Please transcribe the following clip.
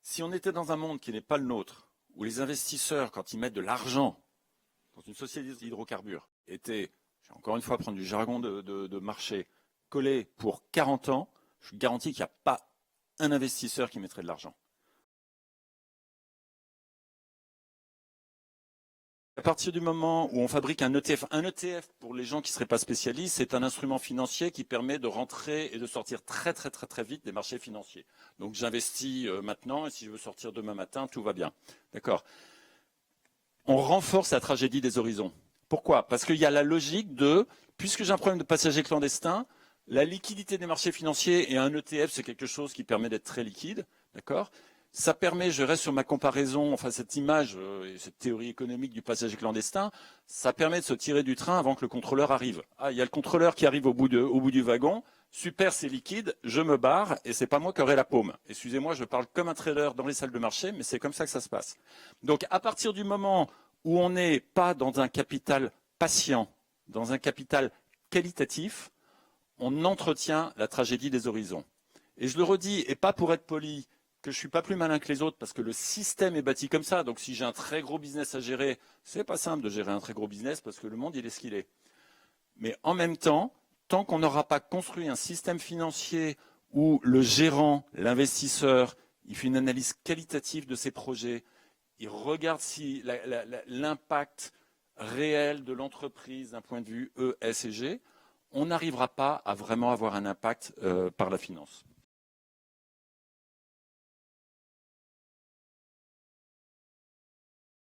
Si on était dans un monde qui n'est pas le nôtre, où les investisseurs, quand ils mettent de l'argent dans une société d'hydrocarbures, étaient, je vais encore une fois prendre du jargon de marché, collés pour 40 ans, je vous garantis qu'il n'y a pas un investisseur qui mettrait de l'argent. À partir du moment où on fabrique un ETF pour les gens qui ne seraient pas spécialistes, c'est un instrument financier qui permet de rentrer et de sortir très vite des marchés financiers. Donc j'investis maintenant et si je veux sortir demain matin, tout va bien. D'accord. On renforce la tragédie des horizons. Pourquoi? Parce qu'il y a la logique de, puisque j'ai un problème de passagers clandestins, la liquidité des marchés financiers et un ETF, c'est quelque chose qui permet d'être très liquide. D'accord. Ça permet, je reste sur ma comparaison, enfin cette image et cette théorie économique du passager clandestin, ça permet de se tirer du train avant que le contrôleur arrive. Ah, il y a le contrôleur qui arrive au bout du wagon, super, c'est liquide, je me barre et c'est pas moi qui aurai la paume. Excusez-moi, je parle comme un trader dans les salles de marché, mais c'est comme ça que ça se passe. Donc à partir du moment où on n'est pas dans un capital patient, dans un capital qualitatif, on entretient la tragédie des horizons. Et je le redis, et pas pour être poli, que je suis pas plus malin que les autres parce que le système est bâti comme ça. Donc si j'ai un très gros business à gérer, c'est pas simple de gérer un très gros business parce que le monde il est ce qu'il est. Mais en même temps, tant qu'on n'aura pas construit un système financier où le gérant, l'investisseur, il fait une analyse qualitative de ses projets, il regarde si l'impact réel de l'entreprise d'un point de vue E, S et G, on n'arrivera pas à vraiment avoir un impact par la finance.